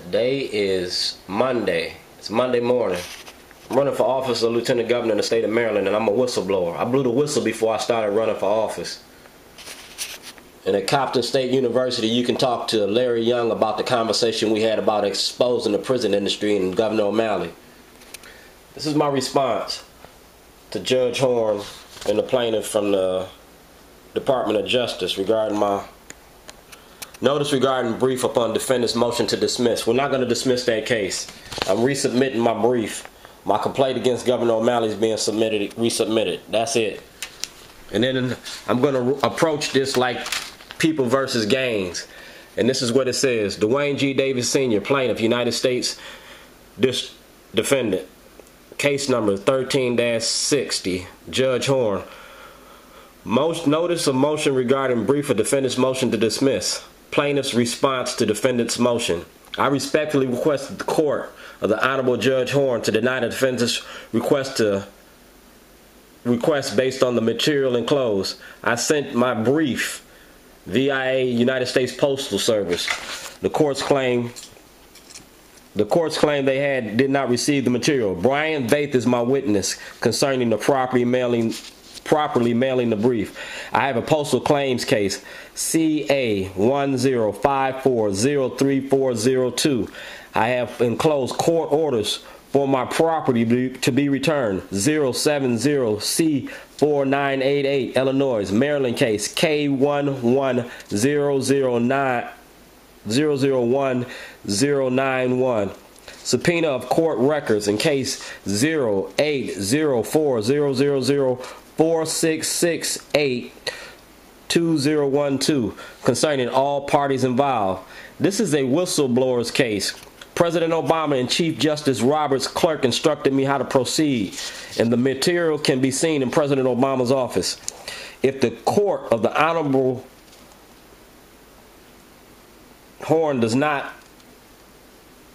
Today is Monday. It's Monday morning. I'm running for office as Lieutenant Governor in the state of Maryland, and I'm a whistleblower. I blew the whistle before I started running for office. And at Compton State University, you can talk to Larry Young about the conversation we had about exposing the prison industry and Governor O'Malley. This is my response to Judge Horn and the plaintiff from the Department of Justice regarding my notice regarding brief upon defendant's motion to dismiss. We're not going to dismiss that case. I'm resubmitting my brief. My complaint against Governor O'Malley is being resubmitted. That's it. And then I'm going to approach this like people versus gangs. And this is what it says. Dwayne G. Davis Sr., plaintiff, United States defendant. Case number 13-60. Judge Horn. Notice of motion regarding brief of defendant's motion to dismiss. Plaintiff's response to defendant's motion. I respectfully request the court of the Honorable Judge Horn to deny the defendant's request based on the material enclosed. I sent my brief via United States Postal Service. The courts claim they did not receive the material. Brian Vaith is my witness concerning the properly mailing the brief. I have a postal claims case CA1054034002. I have enclosed court orders for my property to be returned. 070C4988 Illinois, Maryland case K110011091. Subpoena of court records in case 0804000466822012 concerning all parties involved. This is a whistleblower's case. President Obama and Chief Justice Roberts' clerk instructed me how to proceed, and the material can be seen in President Obama's office. If the court of the Honorable Horn does not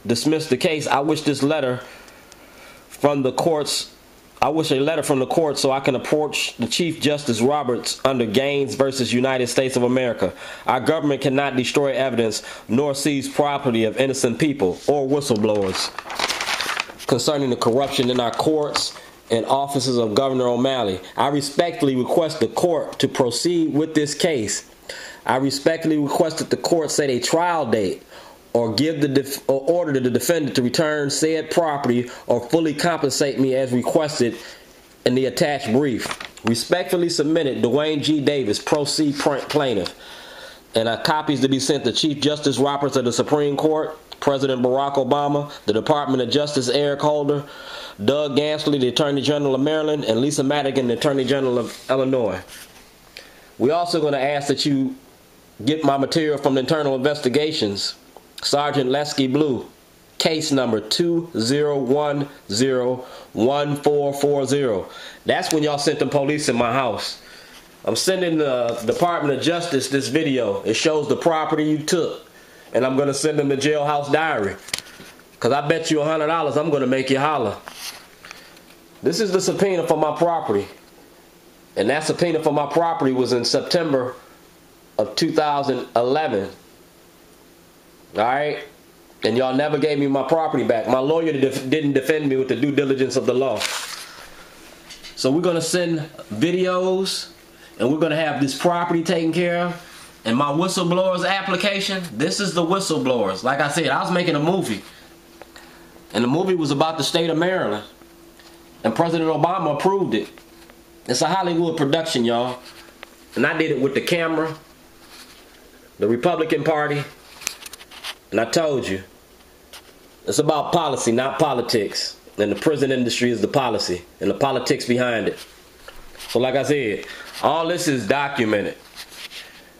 dismiss the case, I wish a letter from the court so I can approach the Chief Justice Roberts under Gaines versus United States of America. Our government cannot destroy evidence nor seize property of innocent people or whistleblowers concerning the corruption in our courts and offices of Governor O'Malley. I respectfully request the court to proceed with this case. I respectfully request that the court set a trial date or order the defendant to return said property or fully compensate me as requested in the attached brief. Respectfully submitted, Dwayne G. Davis, ProCee plaintiff. And copies to be sent to Chief Justice Roberts of the Supreme Court, President Barack Obama, the Department of Justice Eric Holder, Doug Gnasler, the Attorney General of Maryland, and Lisa Madigan, the Attorney General of Illinois. We're also going to ask that you get my material from the Internal Investigations. Sergeant Lesky Blue, case number 20101440. That's when y'all sent the police in my house. I'm sending the Department of Justice this video. It shows the property you took. And I'm going to send them the jailhouse diary. Because I bet you $100 I'm going to make you holler. This is the subpoena for my property. And that subpoena for my property was in September of 2011. Alright? And y'all never gave me my property back. My lawyer didn't defend me with the due diligence of the law. So we're going to send videos, and we're going to have this property taken care of. And my whistleblowers application, this is the whistleblowers. Like I said, I was making a movie. And the movie was about the state of Maryland. And President Obama approved it. It's a Hollywood production, y'all. And I did it with the camera, the Republican Party. And I told you, it's about policy, not politics. And the prison industry is the policy and the politics behind it. So like I said, all this is documented.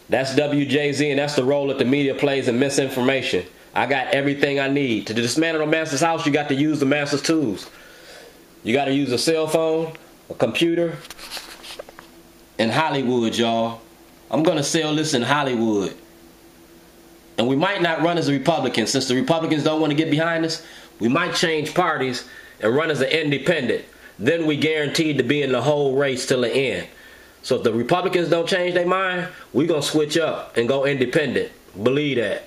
That's WJZ, and that's the role that the media plays in misinformation. I got everything I need. To dismantle a master's house, you got to use the master's tools. You got to use a cell phone, a computer, and Hollywood, y'all. I'm going to sell this in Hollywood. And we might not run as a Republican. Since the Republicans don't want to get behind us, we might change parties and run as an independent. Then we guaranteed to be in the whole race till the end. So if the Republicans don't change their mind, we're going to switch up and go independent. Believe that.